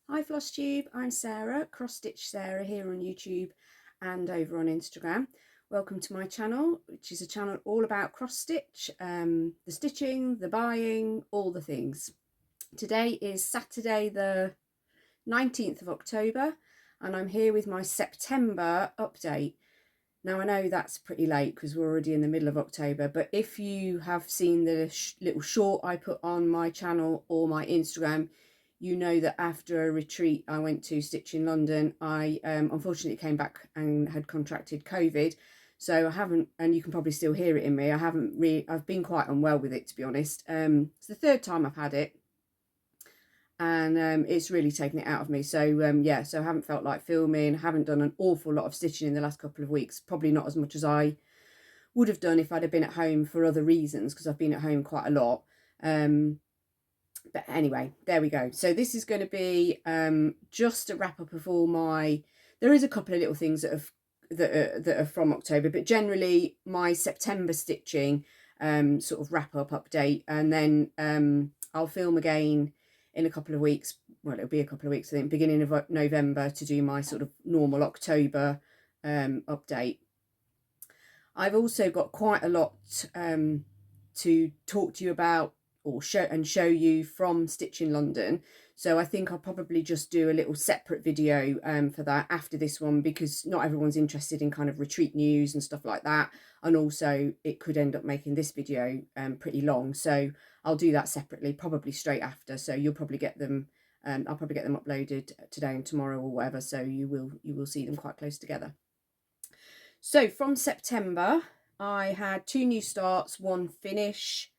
Hi Flosstube, I'm Sarah, Cross Stitch Sarah here on YouTube and over on Instagram. Welcome to my channel, which is a channel all about cross stitch, the stitching, the buying, all the things. Today is Saturday the 19th of October and I'm here with my September update. Now I know that's pretty late because we're already in the middle of October, but if you have seen the little short I put on my channel or my Instagram, you know that after a retreat I went to Stitch in London, I unfortunately came back and had contracted COVID. So I haven't, and you can probably still hear it in me, I've been quite unwell with it, to be honest. It's the third time I've had it and it's really taken it out of me. So yeah, so I haven't felt like filming, haven't done an awful lot of stitching in the last couple of weeks, probably not as much as I would have done if I'd have been at home for other reasons, because I've been at home quite a lot. But anyway, there we go. So this is going to be just a wrap up of all my, there is a couple of little things that are from October, but generally my September stitching sort of wrap up update, and then I'll film again in a couple of weeks. Well, it'll be a couple of weeks, I think, beginning of November, to do my sort of normal October update. I've also got quite a lot to talk to you about or show you from Stitch in London. So I think I'll probably just do a little separate video for that after this one, because not everyone's interested in kind of retreat news and stuff like that. And also it could end up making this video pretty long. So I'll do that separately, probably straight after. So you'll probably get them, I'll probably get them uploaded today and tomorrow or whatever. So you will see them quite close together. So from September, I had 2 new starts, 1 finish.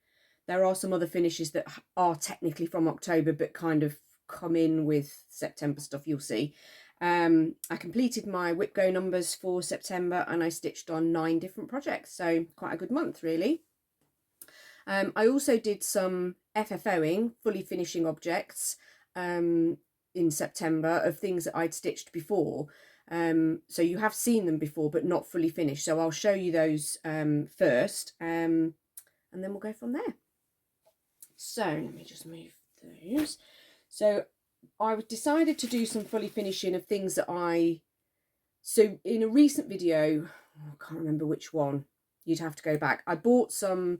There are some other finishes that are technically from October, but kind of come in with September stuff, you'll see. I completed my whip go numbers for September and I stitched on 9 different projects. So quite a good month, really. I also did some FFOing, fully finishing objects, in September of things that I'd stitched before. So you have seen them before, but not fully finished. So I'll show you those first, and then we'll go from there. So let me just move those. So I decided to do some fully finishing of things that so in a recent video, I can't remember which one, you'd have to go back. I bought some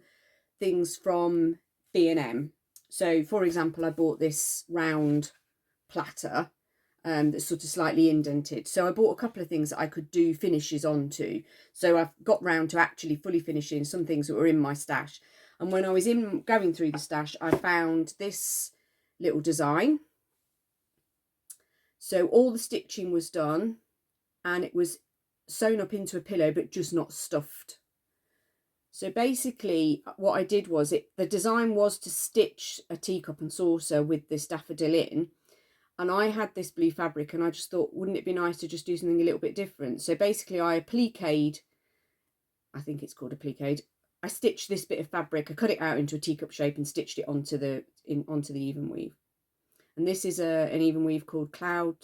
things from B&M. So for example, I bought this round platter that's sort of slightly indented. So I bought a couple of things that I could do finishes onto. So I've got round to actually fully finishing some things that were in my stash. And when I was going through the stash, I found this little design. So all the stitching was done and it was sewn up into a pillow, but just not stuffed. So basically what I did was, the design was to stitch a teacup and saucer with this daffodil in. And I had this blue fabric and I just thought, wouldn't it be nice to just do something a little bit different? So basically I appliqued, I think it's called appliqued. I stitched this bit of fabric, I cut it out into a teacup shape and stitched it onto the even weave. And this is an even weave called Cloud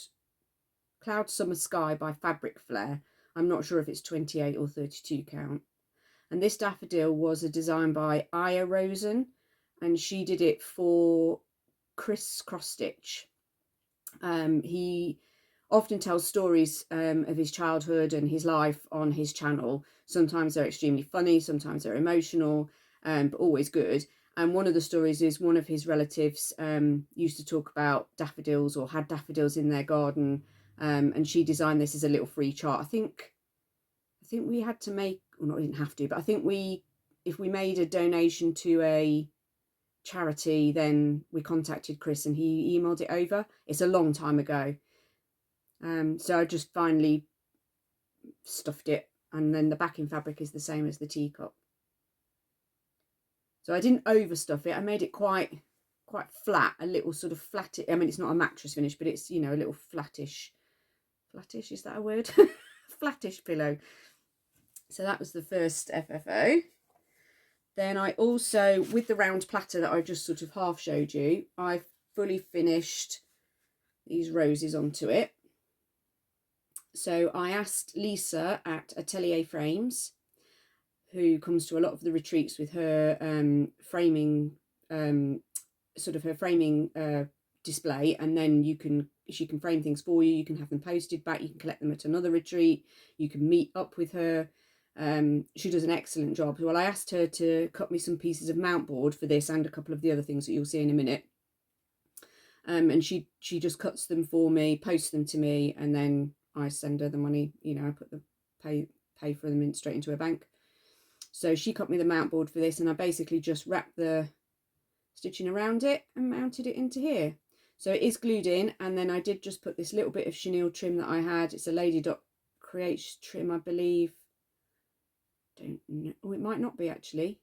Summer Sky by Fabric Flare. I'm not sure if it's 28 or 32 count. And this daffodil was a design by Aya Rosen, and she did it for Chris Cross Stitch. He often tells stories of his childhood and his life on his channel. Sometimes they're extremely funny, sometimes they're emotional, but always good. And one of the stories is one of his relatives used to talk about daffodils, or had daffodils in their garden, and she designed this as a little free chart. I think we had to make, well, not, we didn't have to, but I think if we made a donation to a charity, then we contacted Chris and he emailed it over. It's a long time ago. So I just finally stuffed it, and then the backing fabric is the same as the teacup. So I didn't overstuff it. I made it quite flat, a little sort of flat. I mean, it's not a mattress finish, but it's, you know, a little flattish, is that a word? Flattish pillow. So that was the first FFO. Then I also, with the round platter that I just sort of half showed you, I fully finished these roses onto it. So I asked Lisa at Atelier Frames, who comes to a lot of the retreats with her framing, sort of her framing display, and then she can frame things for you. You can have them posted back, you can collect them at another retreat, you can meet up with her. She does an excellent job. Well, I asked her to cut me some pieces of mount board for this and a couple of the other things that you'll see in a minute. And she just cuts them for me, posts them to me, and then I send her the money. You know, I put the pay for them straight into her bank. So she cut me the mount board for this, and I basically just wrapped the stitching around it and mounted it into here. So it is glued in, and then I did just put this little bit of chenille trim that I had. It's a Lady Dot Creates trim, I believe. Don't know. Oh, it might not be actually.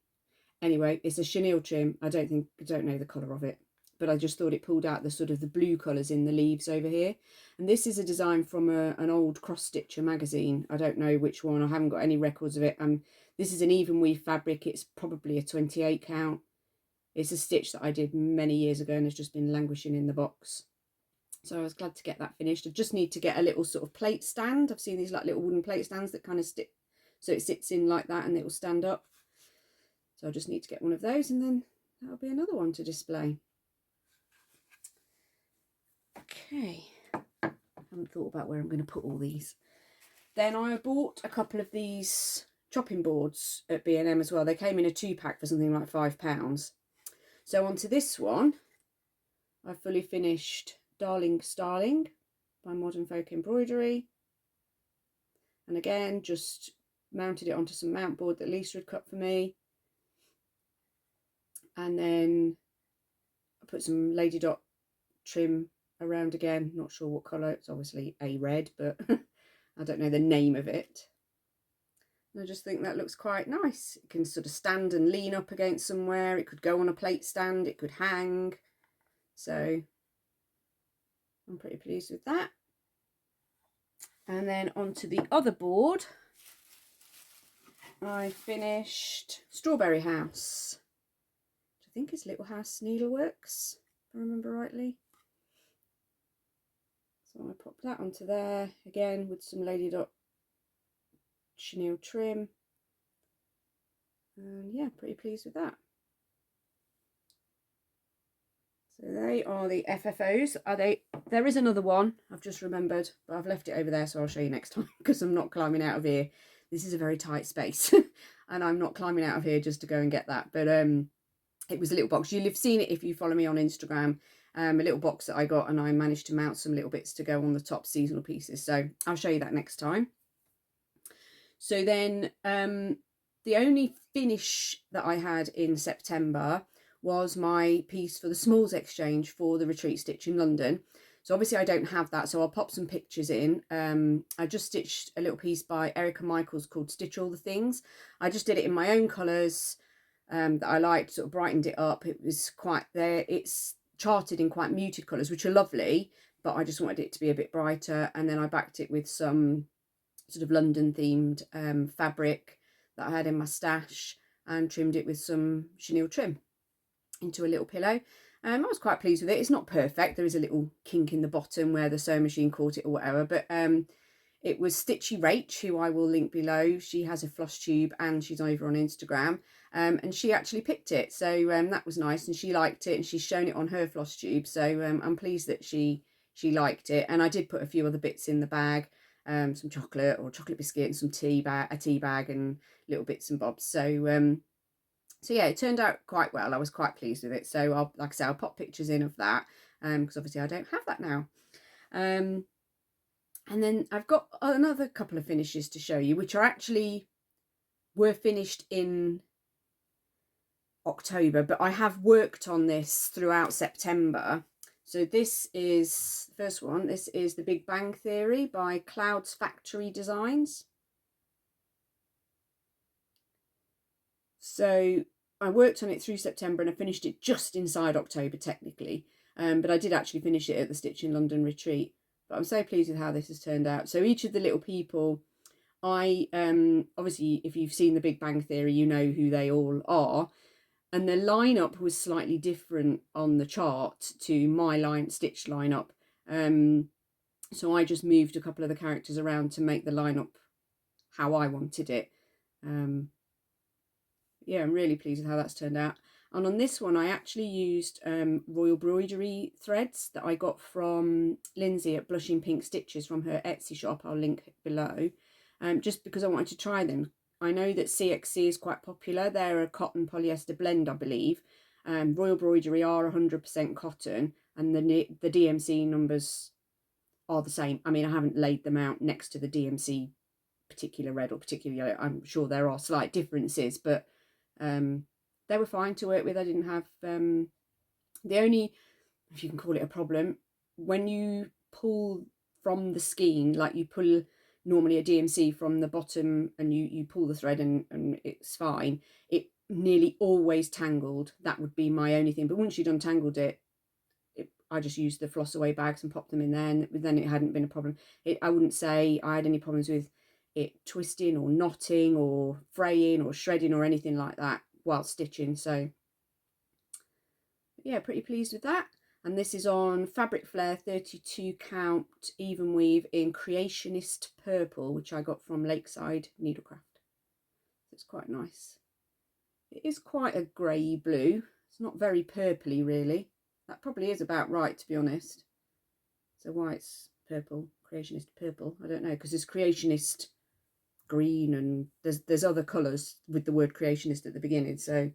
Anyway, it's a chenille trim. I don't know the colour of it, but I just thought it pulled out the sort of the blue colours in the leaves over here. And this is a design from an old cross stitcher magazine. I don't know which one. I haven't got any records of it. This is an even weave fabric. It's probably a 28 count. It's a stitch that I did many years ago and has just been languishing in the box. So I was glad to get that finished. I just need to get a little sort of plate stand. I've seen these like little wooden plate stands that kind of stick, so it sits in like that and it will stand up. So I just need to get one of those, and then that'll be another one to display. Okay, I haven't thought about where I'm going to put all these. Then I bought a couple of these chopping boards at B&M as well. They came in a 2-pack for something like £5. So onto this one, I fully finished Darling Starling by Modern Folk Embroidery. And again, just mounted it onto some mount board that Lisa had cut for me. And then I put some Lady Dot trim around again. Not sure what colour. It's obviously a red, but I don't know the name of it. And I just think that looks quite nice. It can sort of stand and lean up against somewhere. It could go on a plate stand. It could hang. So I'm pretty pleased with that. And then onto the other board, I finished Strawberry House, which I think is Little House Needleworks, if I remember rightly. So I pop that onto there again with some Lady Dot chenille trim, and yeah, pretty pleased with that. So they are the FFOs. Are they? There is another one I've just remembered, but I've left it over there, so I'll show you next time because I'm not climbing out of here. This is a very tight space and I'm not climbing out of here just to go and get that. But it was a little box. You'll have seen it if you follow me on Instagram. A little box that I got, and I managed to mount some little bits to go on the top seasonal pieces. So I'll show you that next time. So then the only finish that I had in September was my piece for the Smalls Exchange for the retreat stitch in London. So obviously I don't have that, so I'll pop some pictures in. I just stitched a little piece by Erica Michaels called Stitch All the Things. I just did it in my own colours that I liked, sort of brightened it up. It was quite there. It's charted in quite muted colours, which are lovely, but I just wanted it to be a bit brighter. And then I backed it with some sort of London themed fabric that I had in my stash and trimmed it with some chenille trim into a little pillow. I was quite pleased with it. It's not perfect. There is a little kink in the bottom where the sewing machine caught it or whatever, but it was Stitchy Rach, who I will link below. She has a Flosstube and she's over on Instagram, and she actually picked it, so that was nice, and she liked it, and she's shown it on her Flosstube, so I'm pleased that she liked it. And I did put a few other bits in the bag, some chocolate or chocolate biscuit and some a tea bag and little bits and bobs. So yeah, it turned out quite well. I was quite pleased with it. So like I say, I'll pop pictures in of that because obviously I don't have that now. And then I've got another couple of finishes to show you, which were finished in October, but I have worked on this throughout September. So this is the first one. This is The Big Bang Theory by Clouds Factory Designs. So I worked on it through September and I finished it just inside October technically, but I did actually finish it at the Stitch in London retreat. But I'm so pleased with how this has turned out. So each of the little people, I obviously if you've seen The Big Bang Theory, you know who they all are, and the lineup was slightly different on the chart to my stitch lineup. So I just moved a couple of the characters around to make the lineup how I wanted it. Yeah, I'm really pleased with how that's turned out. And on this one, I actually used Royal Broidery threads that I got from Lindsay at Blushing Pink Stitches from her Etsy shop. I'll link below, just because I wanted to try them. I know that CXC is quite popular. They're a cotton polyester blend, I believe. Royal Broidery are 100% cotton, and the DMC numbers are the same. I mean, I haven't laid them out next to the DMC particular red or particular yellow. I'm sure there are slight differences, but they were fine to work with. I didn't have the only, if you can call it a problem, when you pull from the skein, like you pull normally a DMC from the bottom and you pull the thread and it's fine, it nearly always tangled. That would be my only thing. But once you'd untangled it, I just used the floss away bags and popped them in there, and then it hadn't been a problem. I wouldn't say I had any problems with it twisting or knotting or fraying or shredding or anything like that while stitching. So yeah, pretty pleased with that. And this is on Fabric Flair 32 count even weave in Creationist Purple, which I got from Lakeside Needlecraft. It's quite nice. It is quite a grey blue. It's not very purpley really. That probably is about right, to be honest. So why it's purple, Creationist Purple, I don't know, because there's Creationist green and there's other colours with the word Creationist at the beginning. So,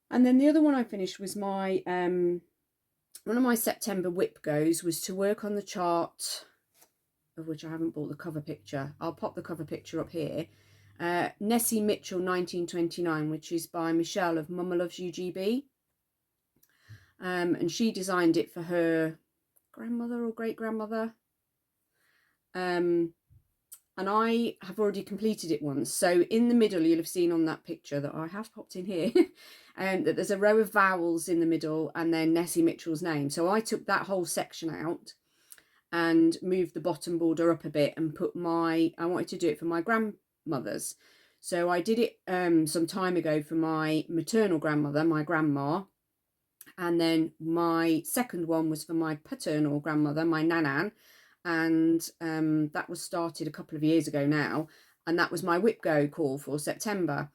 and then the other one I finished was my one of my September whip goes was to work on the chart, of which I haven't bought the cover picture. I'll pop the cover picture up here. Nessie Mitchell 1929, which is by Michelle of Mama Loves UGB. And she designed it for her grandmother or great-grandmother. And I have already completed it once. So in the middle, you'll have seen on that picture that I have popped in here, that there's a row of vowels in the middle and then Nessie Mitchell's name. So I took that whole section out and moved the bottom border up a bit and put I wanted to do it for my grandmothers. So I did it some time ago for my maternal grandmother, my grandma. And then my second one was for my paternal grandmother, my nanan, and that was started a couple of years ago now, and that was my whip go call for September.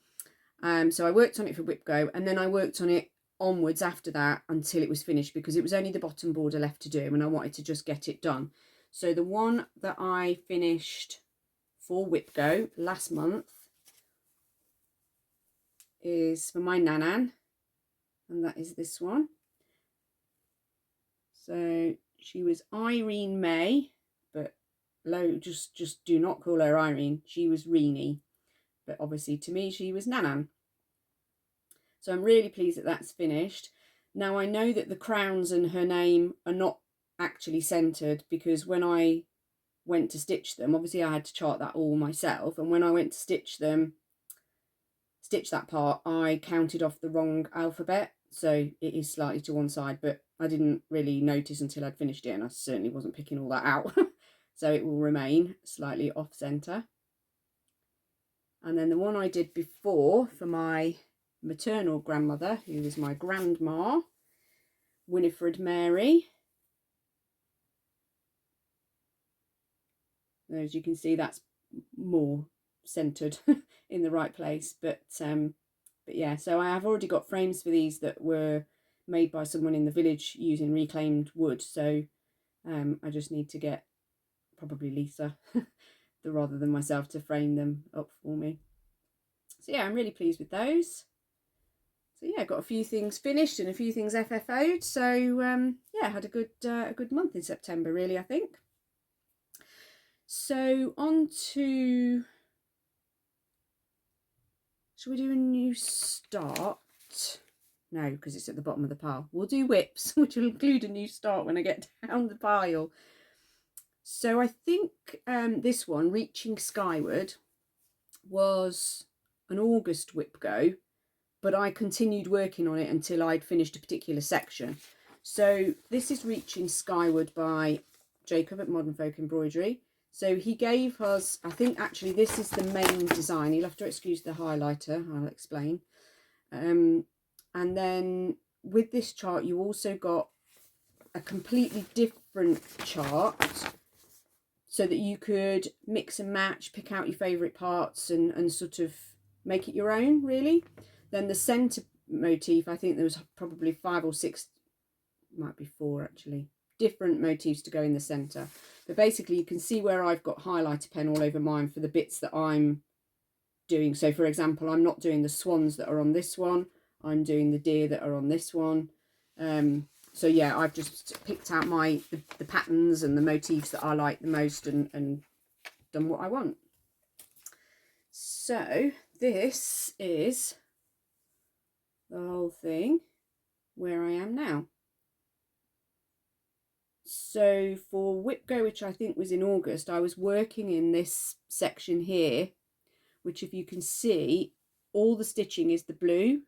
So I worked on it for whip go, and then I worked on it onwards after that until it was finished, because it was only the bottom border left to do and I wanted to just get it done. So the one that I finished for whip go last month is for my nanan, and that is this one. So she was Irene May, but just do not call her Irene. She was Reenie, but obviously to me she was Nanan. So I'm really pleased that that's finished. Now I know that the crowns and her name are not actually centered, because when I went to stitch them, obviously I had to chart that all myself, and when I went to stitch that part, I counted off the wrong alphabet, so it is slightly to one side, but I didn't really notice until I'd finished it, and I certainly wasn't picking all that out. So it will remain slightly off center. And then the one I did before for my maternal grandmother, who was my grandma, Winifred Mary. As you can see, that's more centered in the right place, but yeah, so I have already got frames for these that were made by someone in the village using reclaimed wood, so I just need to get probably Lisa rather than myself to frame them up for me. So yeah, I'm really pleased with those. So yeah, got a few things finished and a few things FFO'd, so yeah, had a good month in September really, I think. So on to, shall we do a new start? No, because it's at the bottom of the pile. We'll do whips, which will include a new start when I get down the pile. So I think this one, Reaching Skyward, was an August whip go, but I continued working on it until I'd finished a particular section. So this is Reaching Skyward by Jacob at Modern Folk Embroidery. So he gave us, I think actually this is the main design. You'll have to excuse the highlighter, I'll explain. And then with this chart, you also got a completely different chart so that you could mix and match, pick out your favourite parts and sort of make it your own, really. Then the centre motif. I think there was probably 5 or 6, might be 4 actually, different motifs to go in the centre. But basically you can see where I've got highlighter pen all over mine for the bits that I'm doing. So for example, I'm not doing the swans that are on this one, I'm doing the deer that are on this one. So yeah, I've just picked out the patterns and the motifs that I like the most and done what I want. So this is the whole thing where I am now. So for Whip Go, which I think was in August, I was working in this section here, which if you can see, all the stitching is the blue.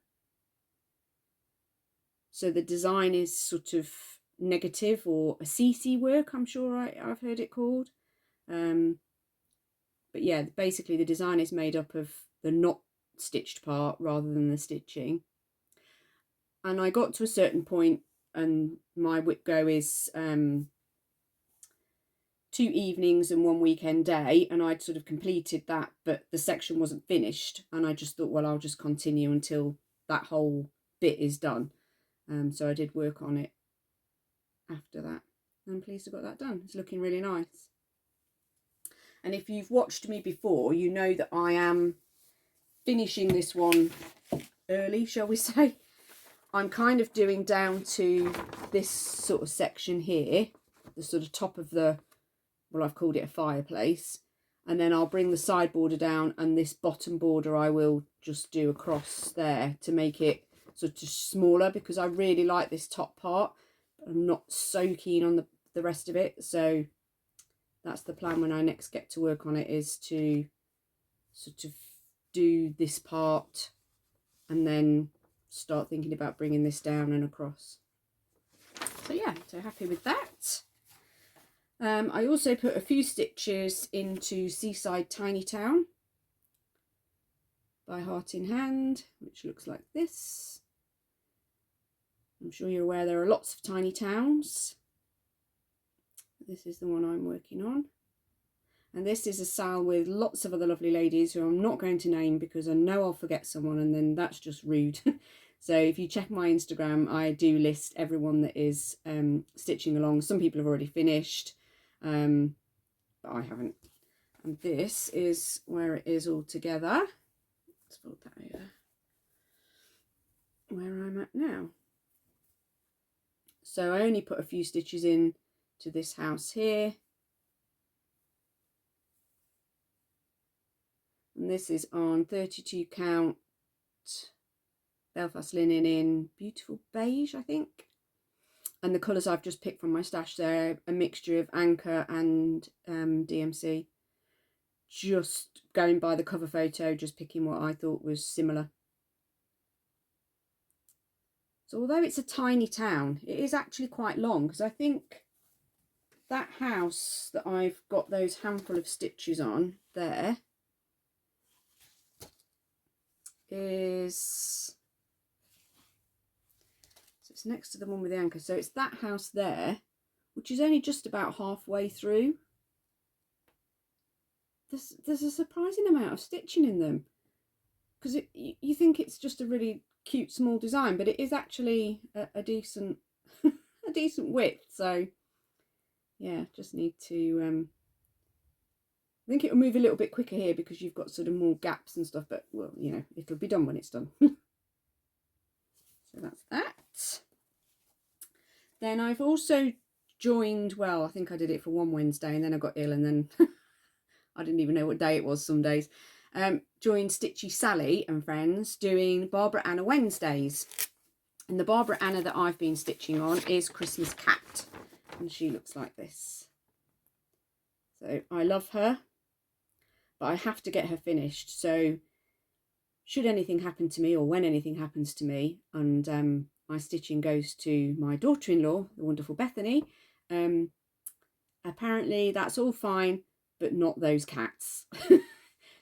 So the design is sort of negative or a CC work, I'm sure I've heard it called. But yeah, basically the design is made up of the not stitched part rather than the stitching. And I got to a certain point and my Whip Go is 2 evenings and 1 weekend day, and I'd sort of completed that, but the section wasn't finished, and I just thought, well, I'll just continue until that whole bit is done. So I did work on it after that. I'm pleased I got that done. It's looking really nice. And if you've watched me before, you know that I am finishing this one early, shall we say. I'm kind of doing down to this sort of section here, the sort of top of the, well, I've called it a fireplace. And then I'll bring the side border down, and this bottom border I will just do across there to make it sort of smaller, because I really like this top part, but I'm not so keen on the rest of it. So that's the plan when I next get to work on it, is to sort of do this part and then start thinking about bringing this down and across. So yeah, so happy with that. I also put a few stitches into Seaside Tiny Town by Heart in Hand, which looks like this. I'm sure you're aware there are lots of tiny towns. This is the one I'm working on. And this is a sal with lots of other lovely ladies who I'm not going to name because I know I'll forget someone, and then that's just rude. So if you check my Instagram, I do list everyone that is stitching along. Some people have already finished, but I haven't. And this is where it is all together. Let's fold that over. Where I'm at now. So I only put a few stitches in to this house here. And this is on 32 count Belfast linen in beautiful beige, I think. And the colours I've just picked from my stash there, a mixture of Anchor and DMC. Just going by the cover photo, just picking what I thought was similar. So although it's a tiny town, it is actually quite long, because I think that house that I've got those handful of stitches on there is, so it's next to the one with the anchor, so it's that house there, which is only just about halfway through. There's a surprising amount of stitching in them, because you think it's just a really cute small design, but it is actually a decent a decent width. So yeah, just need to I think it'll move a little bit quicker here because you've got sort of more gaps and stuff, but well, you know, it'll be done when it's done. So that's that. Then I've also joined, well, I think I did it for one Wednesday and then I got ill, and then I didn't even know what day it was some days. Joined Stitchy Sally and friends doing Barbara Anna Wednesdays. And the Barbara Anna that I've been stitching on is Christmas Cat. And she looks like this. So I love her, but I have to get her finished. So should anything happen to me, or when anything happens to me, and my stitching goes to my daughter-in-law, the wonderful Bethany, apparently that's all fine, but not those cats.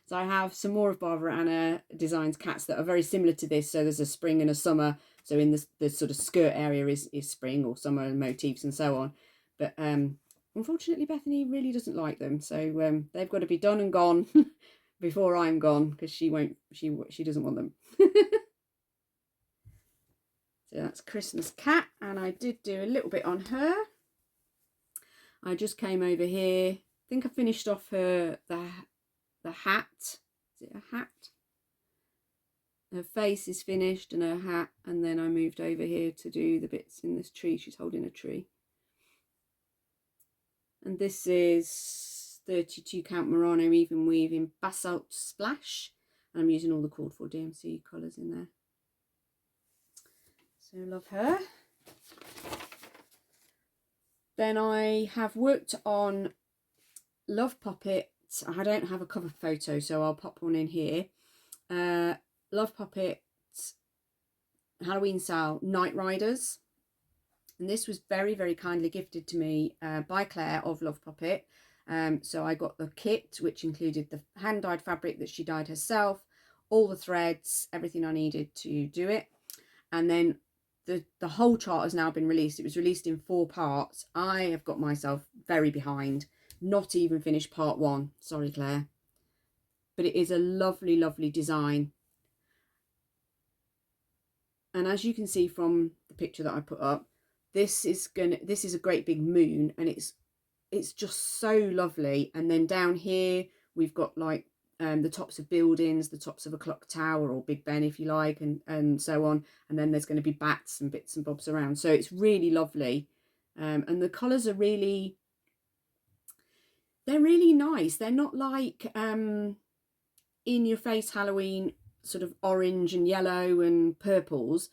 So I have some more of Barbara Anna Designs cats that are very similar to this. So there's a spring and a summer. So in the sort of skirt area is spring or summer motifs and so on. But unfortunately, Bethany really doesn't like them. So they've got to be done and gone before I'm gone, because she doesn't want them. So that's Christmas cat, and I did do a little bit on her. I just came over here. I think I finished off the hat. Is it a hat? Her face is finished and her hat, and then I moved over here to do the bits in this tree. She's holding a tree. And this is 32 count Murano even weave in basalt splash. And I'm using all the called for DMC colours in there. So love her. Then I have worked on Love Puppet. I don't have a cover photo, so I'll pop one in here. Love Puppet Halloween Sale Night Riders. And this was very, very kindly gifted to me by Claire of Love Puppet. So I got the kit, which included the hand-dyed fabric that she dyed herself, all the threads, everything I needed to do it. And then the whole chart has now been released. It was released in 4 parts. I have got myself very behind. Not even finished part 1. Sorry, Claire. But it is a lovely, lovely design. And as you can see from the picture that I put up, this is a great big moon, and it's just so lovely. And then down here we've got like the tops of buildings, the tops of a clock tower or Big Ben if you like, and so on. And then there's going to be bats and bits and bobs around. So it's really lovely. And the colours are really, they're really nice. They're not like in your face Halloween sort of orange and yellow and purples.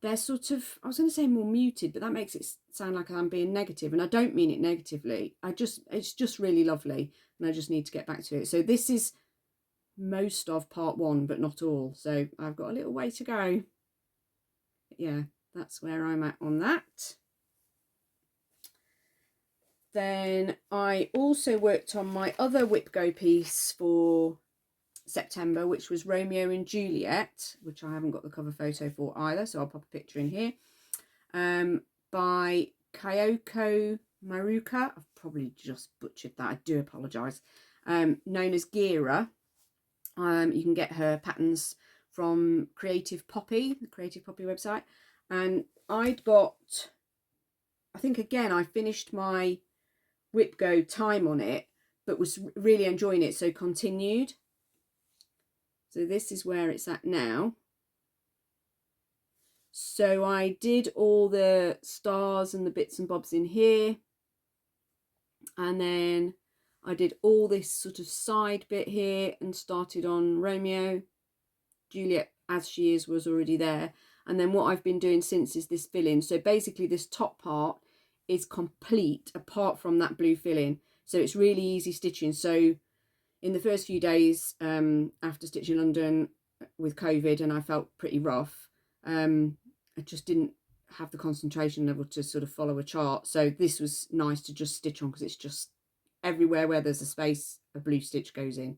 They're sort of, I was going to say more muted, but that makes it sound like I'm being negative, and I don't mean it negatively. It's just really lovely, and I just need to get back to it. So this is most of part 1, but not all. So I've got a little way to go. But yeah, that's where I'm at on that. Then I also worked on my other Whip Go piece for September, which was Romeo and Juliet, which I haven't got the cover photo for either, so I'll pop a picture in here, by Kyoko Maruka. I've probably just butchered that, I do apologise. Known as Gira. You can get her patterns from Creative Poppy, the Creative Poppy website. And I'd got, I think again, I finished my Whip Go time on it, but was really enjoying it, so continued. So this is where it's at now. So I did all the stars and the bits and bobs in here. And then I did all this sort of side bit here and started on Romeo. Juliet, as she is, was already there. And then what I've been doing since is this fill-in. So basically this top part is complete apart from that blue fill-in. So it's really easy stitching. So in the first few days after stitching London with COVID, and I felt pretty rough, I just didn't have the concentration level to sort of follow a chart. So this was nice to just stitch on, because it's just everywhere where there's a space, a blue stitch goes in.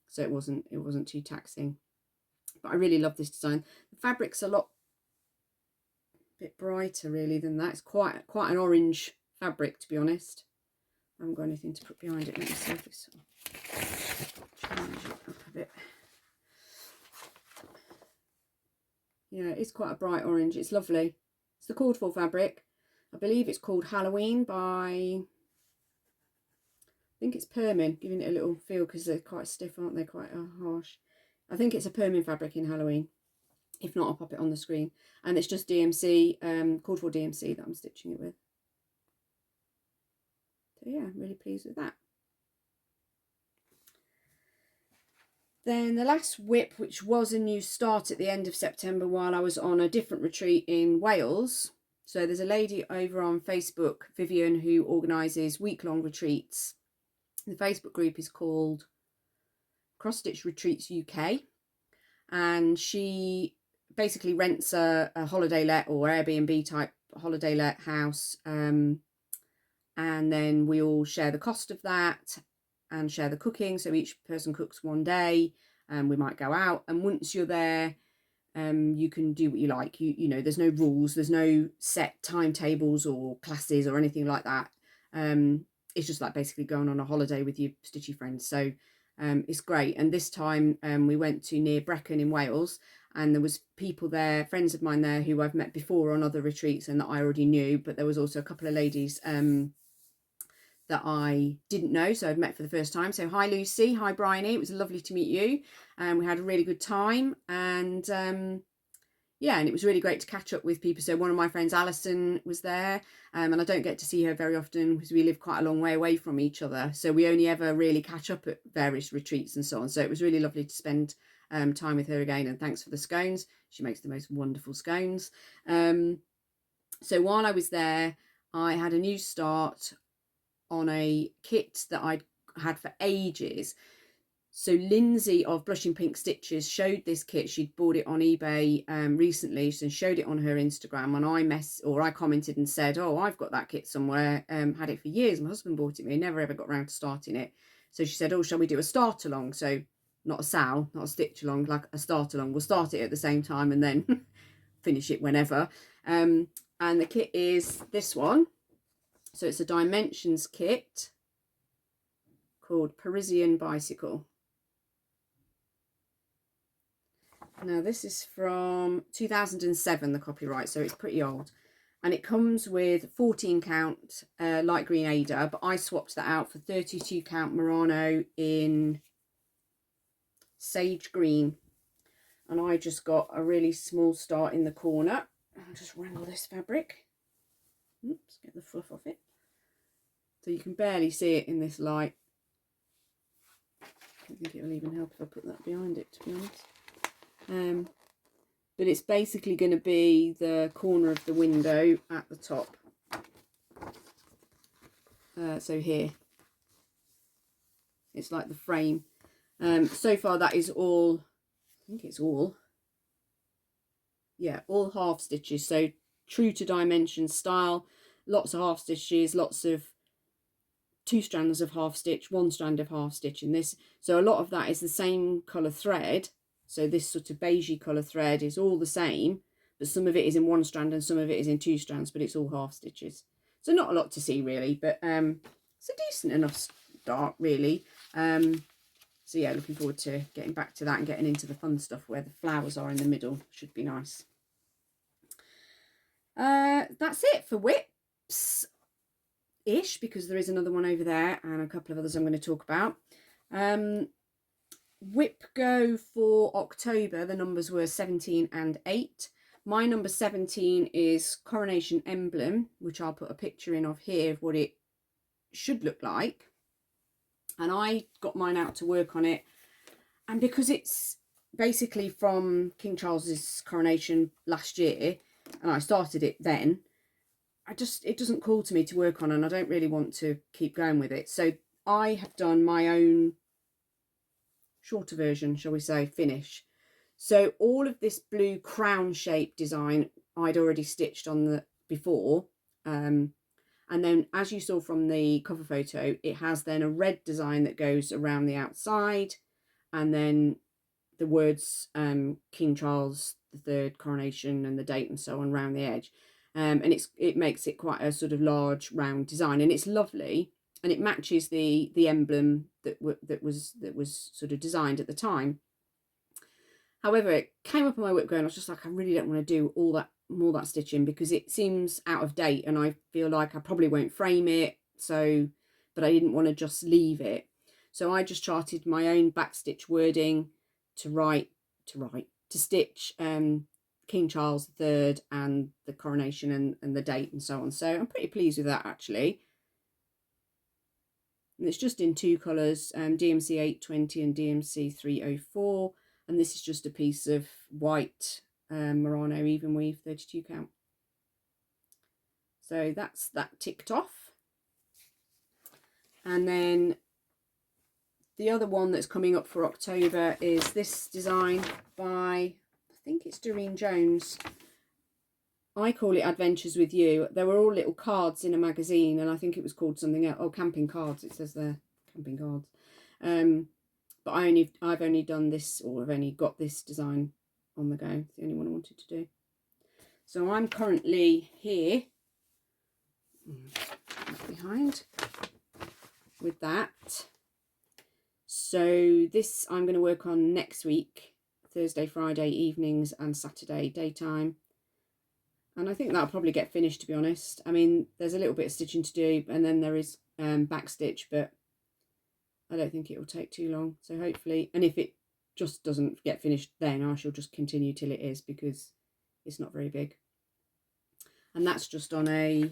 So it wasn't too taxing. But I really love this design. The fabric's a bit brighter really than that. It's quite an orange fabric, to be honest. I haven't got anything to put behind it. Let me see if it's change it up a bit. Yeah, it's quite a bright orange. It's lovely. It's the called for fabric. I believe it's called Halloween by, I think it's Permin, giving it a little feel, because they're quite stiff, aren't they? Quite harsh. I think it's a Permin fabric in Halloween. If not, I'll pop it on the screen. And it's just DMC, called for DMC that I'm stitching it with. So yeah, really pleased with that. Then the last whip, which was a new start at the end of September while I was on a different retreat in Wales. So there's a lady over on Facebook, Vivian, who organises week-long retreats. The Facebook group is called Cross Stitch Retreats UK. And she basically rents a holiday let or Airbnb type holiday let house. And then we all share the cost of that and share the cooking. So each person cooks one day, and we might go out. And once you're there, you can do what you like. You know, there's no rules, there's no set timetables or classes or anything like that. It's just like basically going on a holiday with your stitchy friends. So It's great. And this time we went to near Brecon in Wales, and there was people there, friends of mine there, who I've met before on other retreats and that I already knew, but there was also a couple of ladies that I didn't know, so I'd met for the first time. So hi Lucy, hi Bryony, it was lovely to meet you, and we had a really good time. And yeah, and it was really great to catch up with people. So one of my friends, Alison, was there, and I don't get to see her very often because we live quite a long way away from each other. So we only ever really catch up at various retreats and so on. So it was really lovely to spend time with her again. And thanks for the scones. She makes the most wonderful scones. So while I was there, I had a new start on a kit that I'd had for ages. So Lindsay of Blushing Pink Stitches showed this kit. She'd bought it on eBay recently, and showed it on her Instagram, and I commented and said, oh, I've got that kit somewhere, had it for years. My husband bought it me, never ever got around to starting it. So she said, oh, shall we do a start along? So not a sow, not a stitch along, like a start along. We'll start it at the same time and then finish it whenever. And the kit is this one. So it's a Dimensions kit called Parisian Bicycle. Now this is from 2007, the copyright, so it's pretty old. And it comes with 14 count light green Ada, but I swapped that out for 32 count Murano in sage green. And I just got a really small start in the corner. I'll just wrangle this fabric. Oops, get the fluff off it. So you can barely see it in this light. I don't think it'll even help if I put that behind it, to be honest. But it's basically going to be the corner of the window at the top. So here, it's like the frame. So far that is all, I think it's all, yeah, all half stitches. So true to Dimensions style, lots of half stitches, lots of 2 strands of half stitch, 1 strand of half stitch in this. So a lot of that is the same colour thread. So this sort of beigey colour thread is all the same, but some of it is in 1 strand and some of it is in 2 strands, but it's all half stitches. So not a lot to see really, but it's a decent enough start really. So yeah, looking forward to getting back to that and getting into the fun stuff where the flowers are in the middle. Should be nice. That's it for whips ish, because there is another one over there and a couple of others I'm going to talk about. Whip go for October, the numbers were 17 and 8. My number 17 is Coronation Emblem, which I'll put a picture in of here of what it should look like. And I got mine out to work on it, and because it's basically from King Charles's coronation last year and I started it then, it doesn't call to me to work on, and I don't really want to keep going with it. So I have done my own shorter version, shall we say, finish. So all of this blue crown shape design I'd already stitched on the before, and then as you saw from the cover photo, it has then a red design that goes around the outside, and then the words King Charles III coronation and the date and so on around the edge, and it makes it quite a sort of large round design, and it's lovely. And it matches the emblem that was sort of designed at the time. However, it came up on my whip go and I was just like, I really don't want to do all that stitching because it seems out of date and I feel like I probably won't frame it. So, but I didn't want to just leave it. So I just charted my own backstitch wording to stitch King Charles III and the coronation and the date and so on. So I'm pretty pleased with that actually. And it's just in 2 colours, DMC 820 and DMC 304. And this is just a piece of white Murano even weave 32 count. So that's that ticked off. And then the other one that's coming up for October is this design by, I think it's Doreen Jones. I call it Adventures with You. There were all little cards in a magazine, and I think it was called something else. Oh, camping cards. It says there, camping cards. But I've only done this, or I've only got this design on the go. It's the only one I wanted to do. So I'm currently here behind with that. So this I'm going to work on next week, Thursday, Friday evenings and Saturday daytime. And I think that'll probably get finished, to be honest. I mean, there's a little bit of stitching to do, and then there is back stitch, but I don't think it will take too long. So hopefully, and if it just doesn't get finished, then I shall just continue till it is, because it's not very big. And that's just on a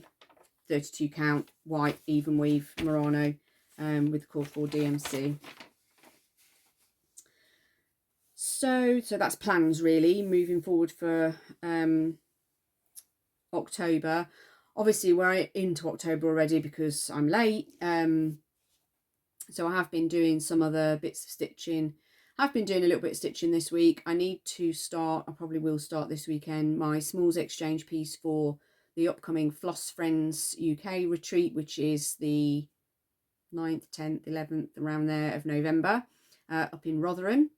32 count white even weave Murano with the cord 4 DMC. So that's plans really moving forward for October. Obviously we're into October already because I'm late. So I have been doing some other bits of stitching. I've been doing a little bit of stitching this week. I need to start, I probably will start this weekend, my smalls exchange piece for the upcoming Floss Friends UK retreat, which is the 9th, 10th, 11th, around there of November, up in Rotherham.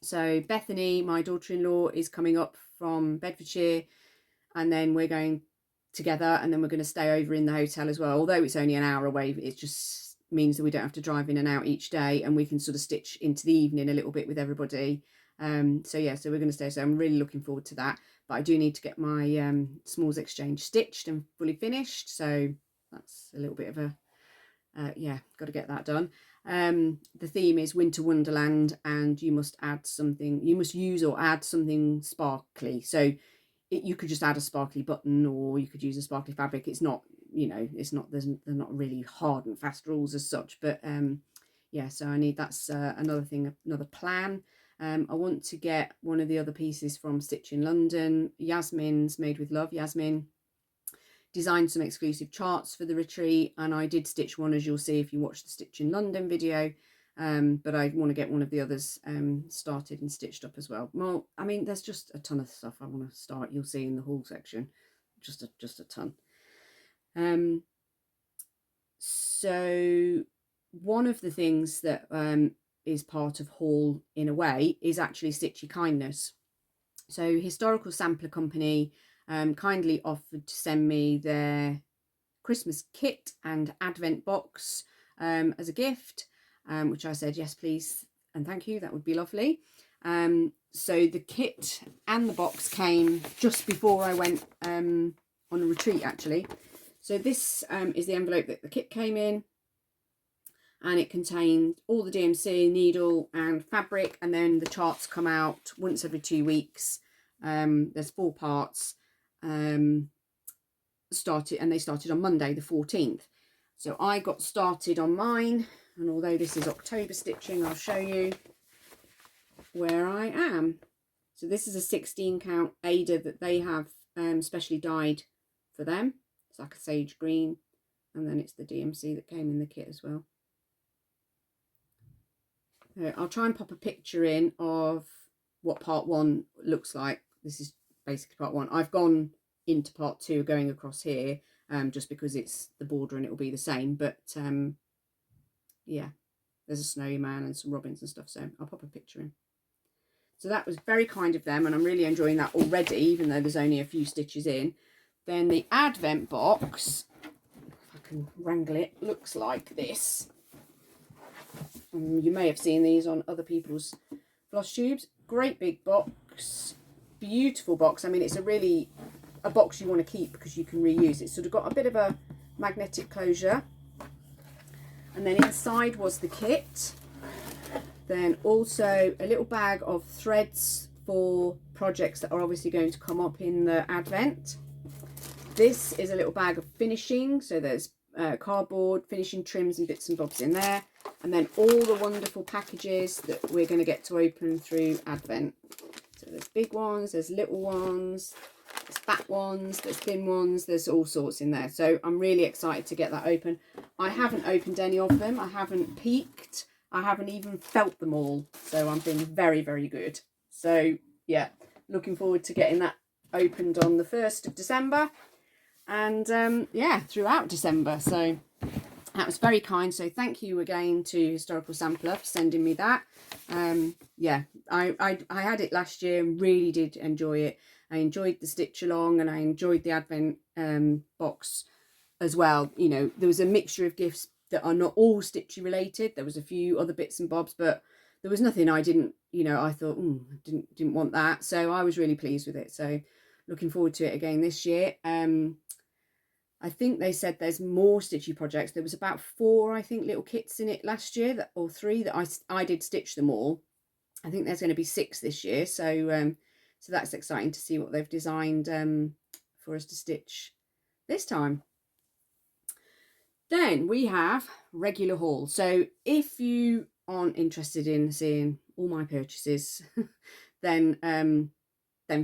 So Bethany, my daughter-in-law, is coming up from Bedfordshire, and then we're going together, and then we're going to stay over in the hotel as well. Although it's only an hour away, it just means that we don't have to drive in and out each day, and we can sort of stitch into the evening a little bit with everybody. So yeah, so we're going to stay. So I'm really looking forward to that. But I do need to get my smalls exchange stitched and fully finished. So that's a little bit of a yeah, got to get that done. The theme is Winter Wonderland, and you must add something, you must use or add something sparkly. So you could just add a sparkly button, or you could use a sparkly fabric. It's not, you know, it's not, they're not really hard and fast rules as such, but yeah, so I need, that's another thing, another plan. I want to get one of the other pieces from Stitch in London. Yasmin's Made with Love. Yasmin designed some exclusive charts for the retreat, and I did stitch one, as you'll see if you watch the Stitch in London video, but I want to get one of the others started and stitched up as well. Well, I mean, there's just a ton of stuff I want to start. You'll see in the haul section, just a ton. So one of the things that is part of haul in a way is actually Stitchy Kindness. So Historical Sampler Company kindly offered to send me their Christmas kit and advent box as a gift, which I said yes please and thank you, that would be lovely. So the kit and the box came just before I went on a retreat actually. So this is the envelope that the kit came in, and it contained all the DMC, needle and fabric, and then the charts come out once every 2 weeks. There's 4 parts. They started on Monday the 14th. So I got started on mine, and although this is October stitching, I'll show you where I am. So this is a 16 count Ada that they have specially dyed for them. It's like a sage green, and then it's the DMC that came in the kit as well. I'll try and pop a picture in of what part 1 looks like. This is basically part 1. I've gone into part 2 going across here just because it's the border and it will be the same, but yeah, there's a snowy man and some robins and stuff, so I'll pop a picture in. So that was very kind of them, and I'm really enjoying that already, even though there's only a few stitches in. Then the advent box, if I can wrangle it, looks like this. You may have seen these on other people's floss tubes. Great big box, beautiful box. I mean, it's a box you want to keep because you can reuse. It's sort of got a bit of a magnetic closure, and then inside was the kit. Then also a little bag of threads for projects that are obviously going to come up in the advent. This is a little bag of finishing, so there's cardboard, finishing trims and bits and bobs in there, and then all the wonderful packages that we're going to get to open through advent. So there's big ones, there's little ones, there's fat ones, there's thin ones, there's all sorts in there. So I'm really excited to get that open. I haven't opened any of them, I haven't peeked, I haven't even felt them all, so I'm being very, very good. So yeah, looking forward to getting that opened on the 1st of December, and yeah, throughout December. So that was very kind, so thank you again to Historical Sampler for sending me that. Yeah, I had it last year and really did enjoy it. I enjoyed the stitch along, and I enjoyed the advent box as well. You know, there was a mixture of gifts that are not all stitchy related. There was a few other bits and bobs, but there was nothing I didn't, you know, I thought, didn't want that. So I was really pleased with it. So looking forward to it again this year. I think they said there's more stitchy projects. There was about 4, I think, little kits in it last year, or 3 that I did stitch them all. I think there's going to be 6 this year. So so that's exciting to see what they've designed for us to stitch this time. Then we have regular haul. So if you aren't interested in seeing all my purchases, then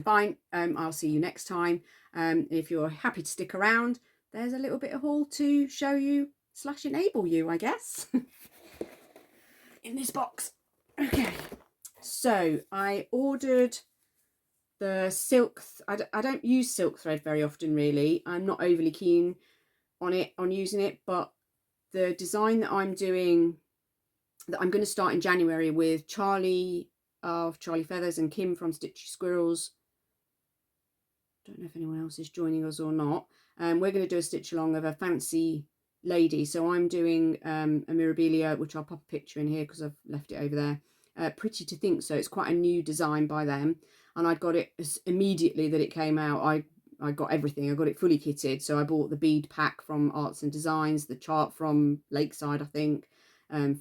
fine. I'll see you next time. If you're happy to stick around, there's a little bit of haul to show you / enable you, I guess, in this box. Okay, so I ordered the silk. I don't use silk thread very often, really. I'm not overly keen on using it, but the design that I'm doing, that I'm going to start in January with Charlie of Charlie Feathers and Kim from Stitchy Squirrels. Don't know if anyone else is joining us or not. We're going to do a stitch along of a fancy lady. So I'm doing a Mirabilia, which I'll pop a picture in here because I've left it over there. Pretty to Think So. It's quite a new design by them, and I got it immediately that it came out. I got everything. I got it fully kitted. So I bought the bead pack from Arts and Designs, the chart from Lakeside, I think,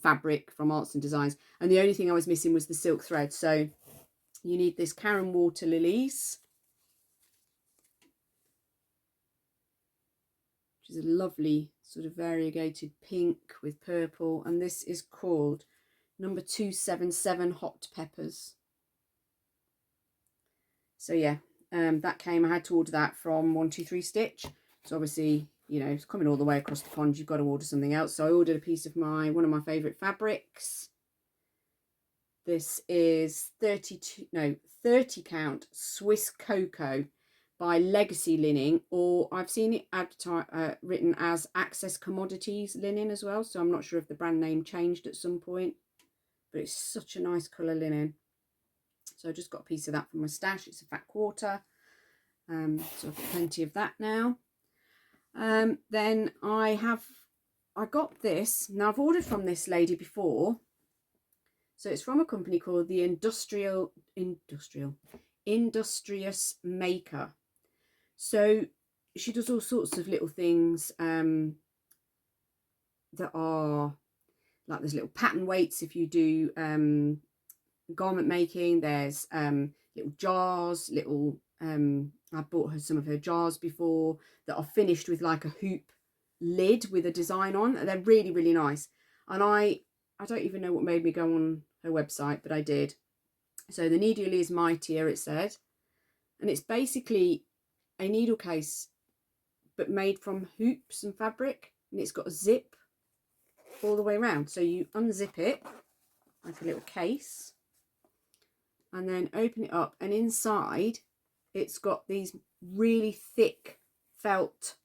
fabric from Arts and Designs, and the only thing I was missing was the silk thread. So you need this Karen Water Lilies, which is a lovely sort of variegated pink with purple, and this is called number 277 Hot Peppers. So yeah, that came. I had to order that from 123 Stitch. So obviously, you know, it's coming all the way across the pond. You've got to order something else. So I ordered a piece of one of my favourite fabrics. This is 30 count Swiss Cocoa by Legacy Linen, or I've seen it written as Access Commodities Linen as well. So I'm not sure if the brand name changed at some point, but it's such a nice colour linen. So I just got a piece of that from my stash. It's a fat quarter. So I've got plenty of that now. Then I got this. Now I've ordered from this lady before. So it's from a company called the Industrious Maker. So she does all sorts of little things that are like, there's little pattern weights if you do garment making. There's little jars, little I bought her some of her jars before that are finished with like a hoop lid with a design on. They're really, really nice. And I don't even know what made me go on her website, but I did. So the needle is mightier, it said, and it's basically a needle case but made from hoops and fabric, and it's got a zip all the way around. So you unzip it like a little case and then open it up, and inside it's got these really thick felt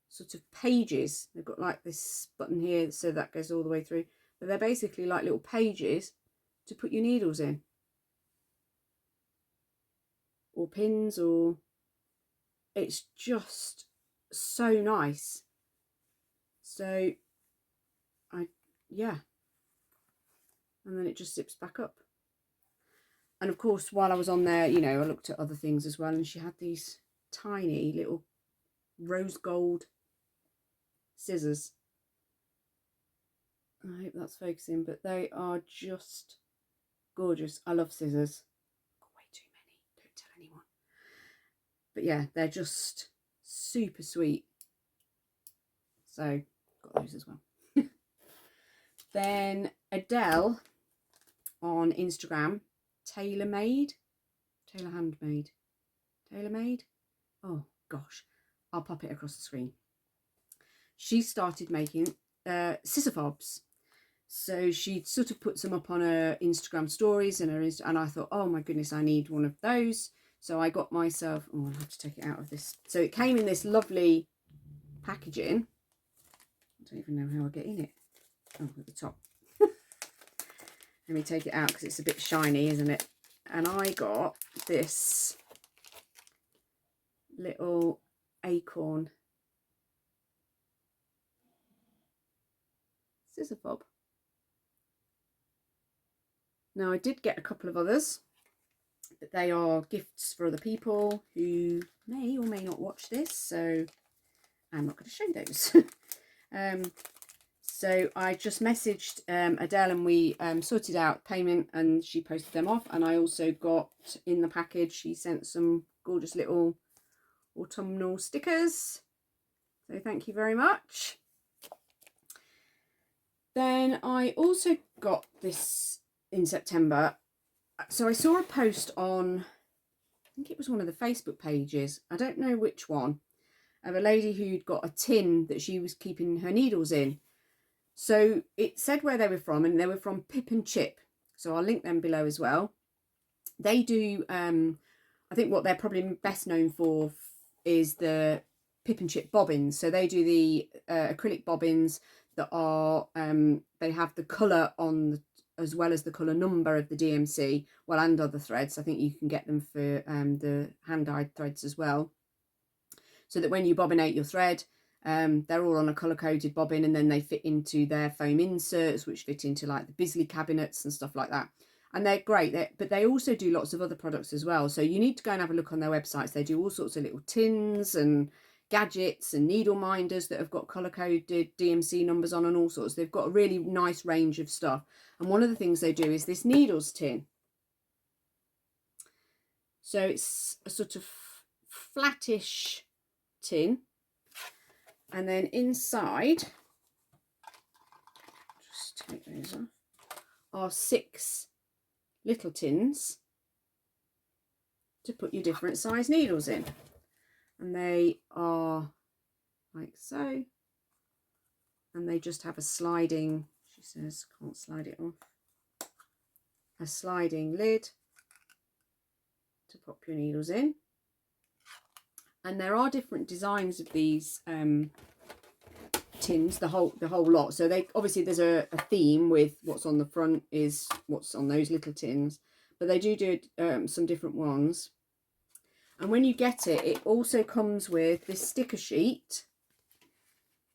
sort of pages. They've got like this button here, so that goes all the way through, but they're basically like little pages to put your needles in, or pins, or it's just so nice. So yeah, and then it just zips back up. And of course, while I was on there, you know, I looked at other things as well, and she had these tiny little rose gold scissors. I hope that's focusing, but they are just gorgeous. I love scissors. I've got way too many, don't tell anyone. But yeah, they're just super sweet. So got those as well. Then Adele on Instagram, Tailor Handmade. Oh gosh, I'll pop it across the screen. She started making scissor fobs. So she sort of put some up on her Instagram stories and and I thought, oh my goodness, I need one of those. So I got myself, oh, I have to take it out of this. So it came in this lovely packaging. I don't even know how I get in it. Oh, at the top. Let me take it out because it's a bit shiny, isn't it? And I got this little acorn scissor fob. Now I did get a couple of others, but they are gifts for other people who may or may not watch this, so I'm not going to show those. So I just messaged Adele, and we sorted out payment, and she posted them off. And I also got in the package, she sent some gorgeous little autumnal stickers. So thank you very much. Then I also got this in September. So I saw a post on, I think it was one of the Facebook pages, I don't know which one, of a lady who'd got a tin that she was keeping her needles in. So it said where they were from, and they were from Pip and Chip. So I'll link them below as well. They do, I think what they're probably best known for is the Pip and Chip bobbins. So they do the acrylic bobbins that are, they have the colour on the, as well as the colour number of the DMC, well, and other threads. I think you can get them for the hand-dyed threads as well. So that when you bobbinate your thread, they're all on a colour-coded bobbin, and then they fit into their foam inserts, which fit into like the Bisley cabinets and stuff like that. And they're great, but they also do lots of other products as well. So you need to go and have a look on their websites. They do all sorts of little tins and gadgets and needle minders that have got colour-coded DMC numbers on and all sorts. They've got a really nice range of stuff. And one of the things they do is this needles tin. So it's a sort of flattish tin. And then inside, just take those off, are 6 little tins to put your different size needles in. And they are like so. And they just have a sliding, she says, can't slide it off, a sliding lid to pop your needles in. And there are different designs of these tins, the whole lot. So they obviously, there's a theme with what's on the front is what's on those little tins, but they do some different ones. And when you get it, it also comes with this sticker sheet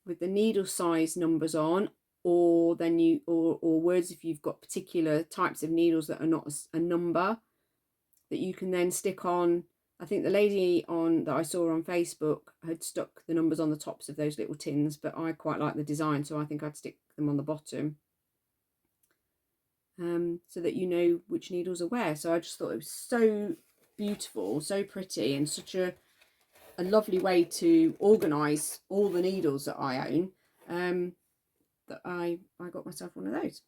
with the needle size numbers on, or then or words if you've got particular types of needles that are not a number, that you can then stick on. I think the lady that I saw on Facebook had stuck the numbers on the tops of those little tins, but I quite like the design, so I think I'd stick them on the bottom, so that you know which needles are where. So I just thought it was so beautiful, so pretty, and such a lovely way to organise all the needles that I own, that I got myself one of those.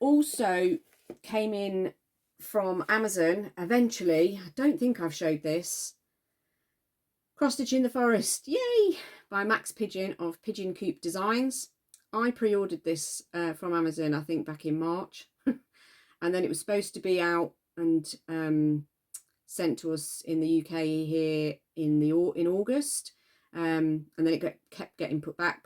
Also came in from Amazon eventually, I don't think I've showed this, Cross Stitch in the Forest, yay, by Max Pigeon of Pigeon Coop Designs. I pre-ordered this from Amazon, I think back in March, and then it was supposed to be out and sent to us in the UK here in August, and then it kept getting put back,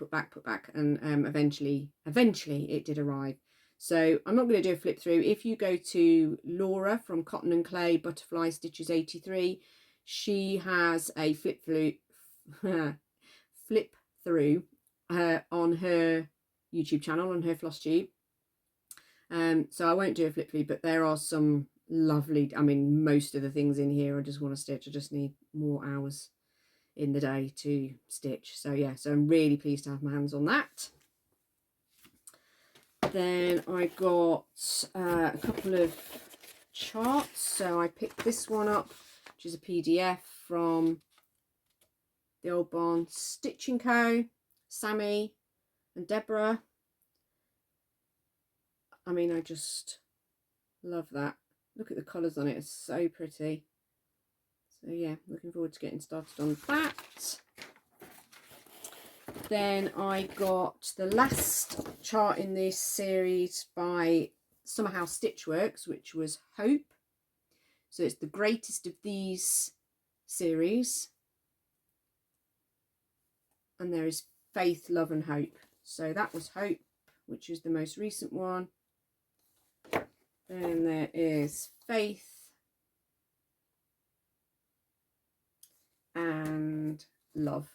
and eventually it did arrive. So I'm not going to do a flip through. If you go to Laura from Cotton and Clay Butterfly Stitches 83, she has a flip through on her YouTube channel, on her Flosstube. So I won't do a flip through, but there are some lovely, I mean, most of the things in here I just want to stitch. I just need more hours in the day to stitch. So yeah, so I'm really pleased to have my hands on that. Then I got a couple of charts. So I picked this one up, which is a PDF from the Old Barn Stitching Co. Sammy and Deborah. I mean, I just love that. Look at the colours on it, it's so pretty. So yeah, looking forward to getting started on that. Then I got the last chart in this series by Summerhouse Stitchworks, which was Hope. So it's the greatest of these series. And there is Faith, Love and Hope. So that was Hope, which is the most recent one. Then there is Faith and Love.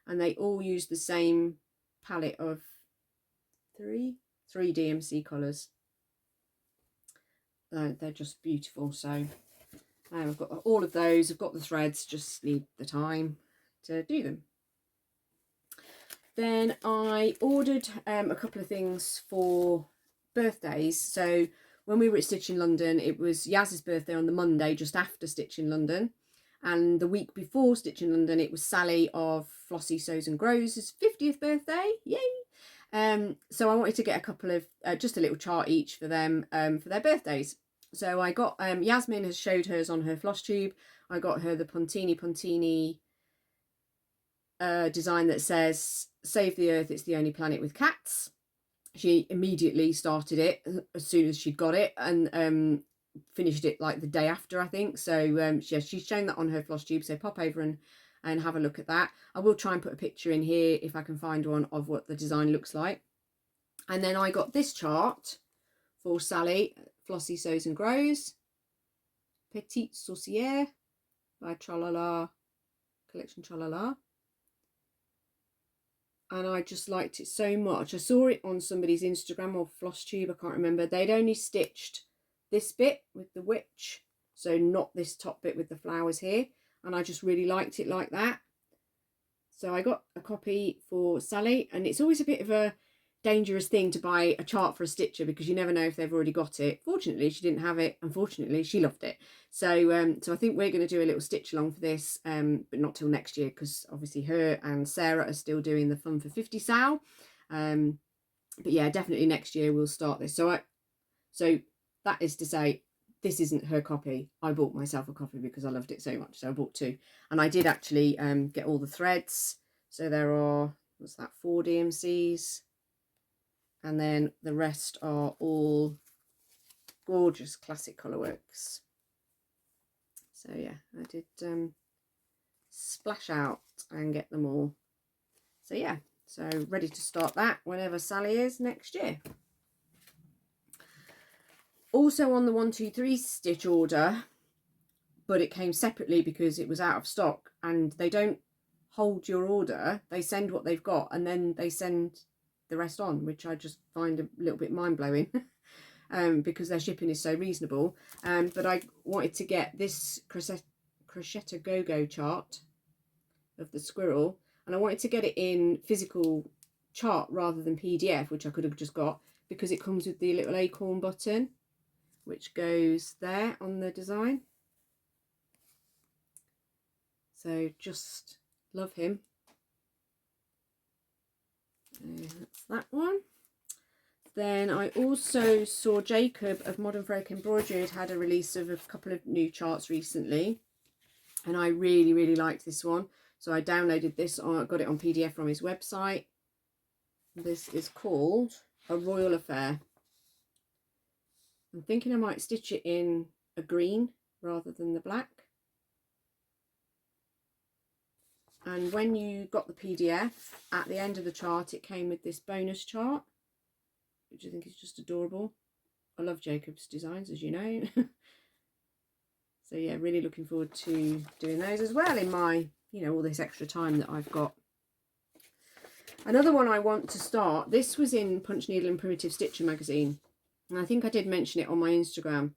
And they all use the same palette of three DMC colours. They're just beautiful. So I've got all of those. I've got the threads, just need the time to do them. Then I ordered a couple of things for birthdays. So when we were at Stitch in London, it was Yaz's birthday on the Monday just after Stitch in London, and the week before Stitch in London it was Sally of Flossie Sews and Grows' 50th birthday. Yay! So I wanted to get a couple of just a little chart each for them for their birthdays. So I got Yasmin has showed hers on her Flosstube. I got her the Pontini design that says "Save the Earth, it's the only planet with cats." She immediately started it as soon as she'd got it, and finished it like the day after, I think. So yeah, she's shown that on her Flosstube, so pop over and have a look at that. I will try and put a picture in here if I can find one of what the design looks like. And then I got this chart for Sally, Flossie Sews and Grows, Petite Sorcière by Tralala, Collection Tralala. And I just liked it so much. I saw it on somebody's Instagram or Flosstube, I can't remember. They'd only stitched this bit with the witch, so not this top bit with the flowers here. And I just really liked it like that. So I got a copy for Sally, and it's always a bit of a dangerous thing to buy a chart for a stitcher because you never know if they've already got it. Fortunately, she didn't have it. Unfortunately, she loved it. So so I think we're going to do a little stitch along for this, but not till next year because obviously her and Sarah are still doing the Fun for 50 sale. But yeah, definitely next year we'll start this. So that is to say, this isn't her copy. I bought myself a copy because I loved it so much. So I bought two, and I did actually get all the threads. So there are, what's that, 4 DMCs. And then the rest are all gorgeous classic colourworks. So yeah, I did splash out and get them all. So yeah, so ready to start that whenever Sally is next year. Also on the 123 stitch order, but it came separately because it was out of stock, and they don't hold your order. They send what they've got and then they send the rest on, which I just find a little bit mind-blowing because their shipping is so reasonable. But I wanted to get this Crocetta Go-Go chart of the squirrel, and I wanted to get it in physical chart rather than PDF, which I could have just got, because it comes with the little acorn button which goes there on the design. So just love him. That's that one. Then I also saw Jacob of Modern Folk Embroidery had a release of a couple of new charts recently, and I really liked this one, so I downloaded this. I got it on PDF from his website. This is called A Royal Affair. I'm thinking I might stitch it in a green rather than the black. And when you got the PDF, at the end of the chart, it came with this bonus chart, which I think is just adorable. I love Jacob's designs, as you know. So yeah, really looking forward to doing those as well in my, you know, all this extra time that I've got. Another one I want to start, this was in Punch Needle and Primitive Stitcher magazine, and I think I did mention it on my Instagram.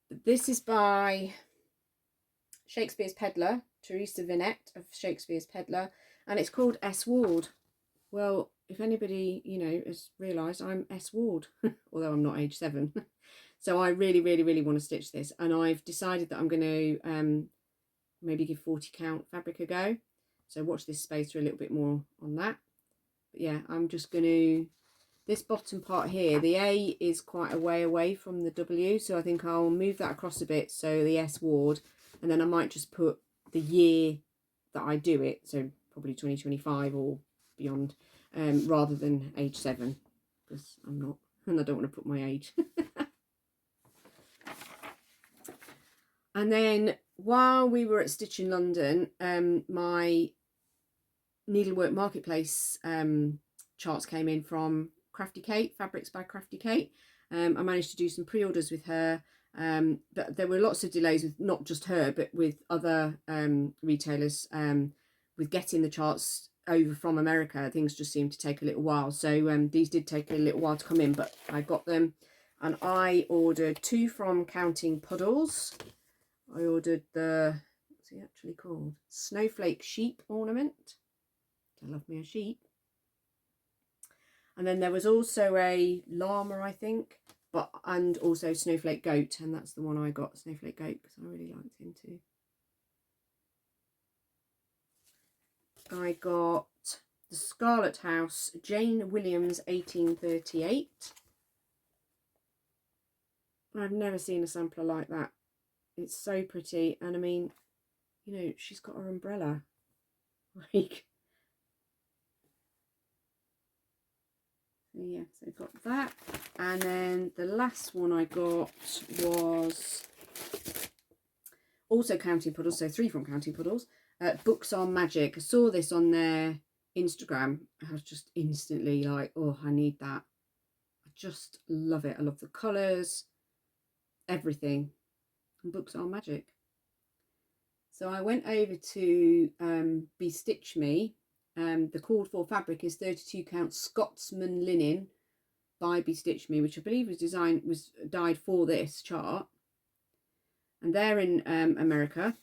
But this is by Shakespeare's Peddler, Teresa Vinette of Shakespeare's Peddler, and it's called S. Ward. Well, if anybody, you know, has realised, I'm S. Ward, although I'm not age 7. So I really want to stitch this, and I've decided that I'm going to maybe give 40 count fabric a go. So watch this space for a little bit more on that. But yeah, I'm just going to, this bottom part here, the A is quite a way away from the W, so I think I'll move that across a bit, so the S. Ward, and then I might just put the year that I do it, so probably 2025 or beyond, rather than age 7, because I'm not, and I don't want to put my age. And then while we were at Stitch in London, my Needlework Marketplace charts came in from Crafty Kate, Fabrics by Crafty Kate. I managed to do some pre-orders with her, but there were lots of delays with not just her, but with other retailers with getting the charts over from America, things just seem to take a little while. So these did take a little while to come in, but I got them. And I ordered 2 from Counting Puddles. I ordered the, what's he actually called? Snowflake Sheep Ornament. I love me a sheep. And then there was also a llama, I think, and also Snowflake Goat, and that's the one I got, Snowflake Goat, because I really liked him too. I got the Scarlet House, Jane Williams 1838. I've never seen a sampler like that. It's so pretty, and I mean, you know, she's got her umbrella. Like, yeah, so I've got that. And then the last one I got was also Counting Puddles, so 3 from Counting Puddles. Books on Magic. I saw this on their Instagram. I was just instantly like, oh, I need that. I just love it. I love the colours, everything. And Books on Magic. So I went over to Bestitch Me. The called for fabric is 32 count Scotsman linen by Bestitch Me, which I believe was dyed for this chart, and they're in America.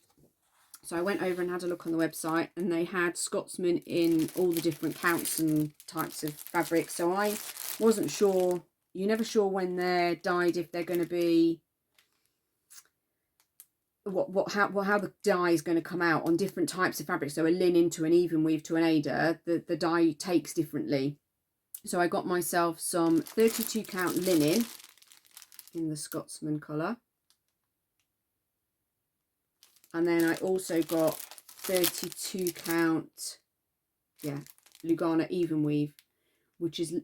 So I went over and had a look on the website, and they had Scotsman in all the different counts and types of fabric. So I wasn't sure. You're never sure when they're dyed, if they're going to be how the dye is going to come out on different types of fabric. So a linen to an even weave to an Aida, the dye takes differently. So I got myself some 32 count linen in the Scotsman colour, and then I also got 32 count Lugana even weave, which is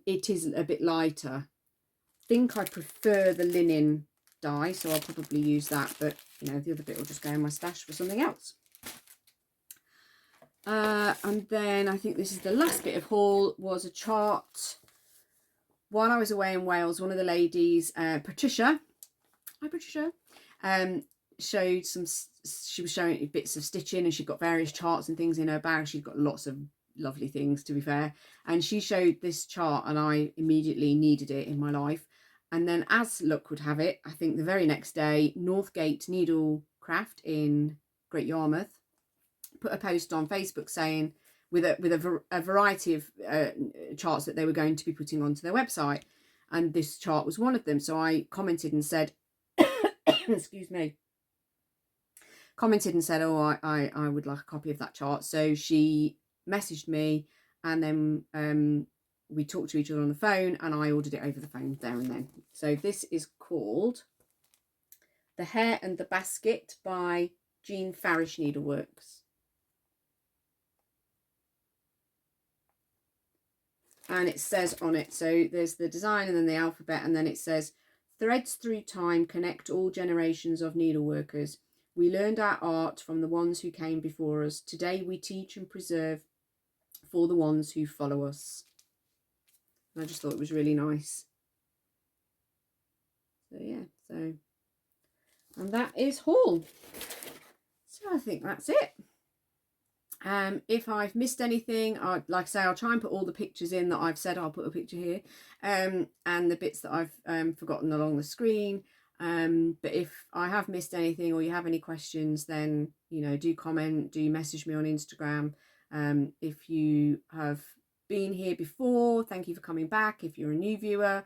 a bit lighter. I think I prefer the linen dye, so I'll probably use that, but you know, the other bit will just go in my stash for something else. And then I think this is the last bit of haul, was a chart. While I was away in Wales, one of the ladies, Patricia, hi Patricia, showed some, she was showing bits of stitching, and she got various charts and things in her bag. She's got lots of lovely things, to be fair, and she showed this chart, and I immediately needed it in my life. And then, as luck would have it, I think the very next day, Northgate Needlecraft in Great Yarmouth put a post on Facebook saying, with a variety of charts that they were going to be putting onto their website, and this chart was one of them. So I commented and said, excuse me, oh, I would like a copy of that chart. So she messaged me, and then we talked to each other on the phone, and I ordered it over the phone there and then. So this is called The Hare and the Basket by Jean Farish Needleworks. And it says on it, so there's the design and then the alphabet, and then it says, threads through time connect all generations of needleworkers. We learned our art from the ones who came before us. Today we teach and preserve for the ones who follow us. And I just thought it was really nice. So yeah, so, and that is haul. So I think that's it. If I've missed anything, like I say, I'll try and put all the pictures in that I've said. I'll put a picture here, and the bits that I've forgotten along the screen. But if I have missed anything, or you have any questions, then, you know, do comment, do message me on Instagram. If you have been here before, thank you for coming back. If you're a new viewer,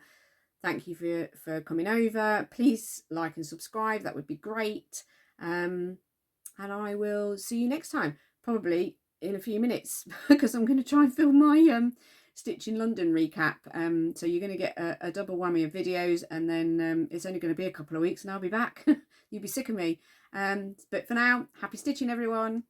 thank you for coming over. Please like and subscribe, that would be great. And I will see you next time, probably in a few minutes, because I'm going to try and film my Stitch in London recap. So you're going to get a double whammy of videos, and then it's only going to be a couple of weeks and I'll be back. You'll be sick of me. But for now, happy stitching, everyone.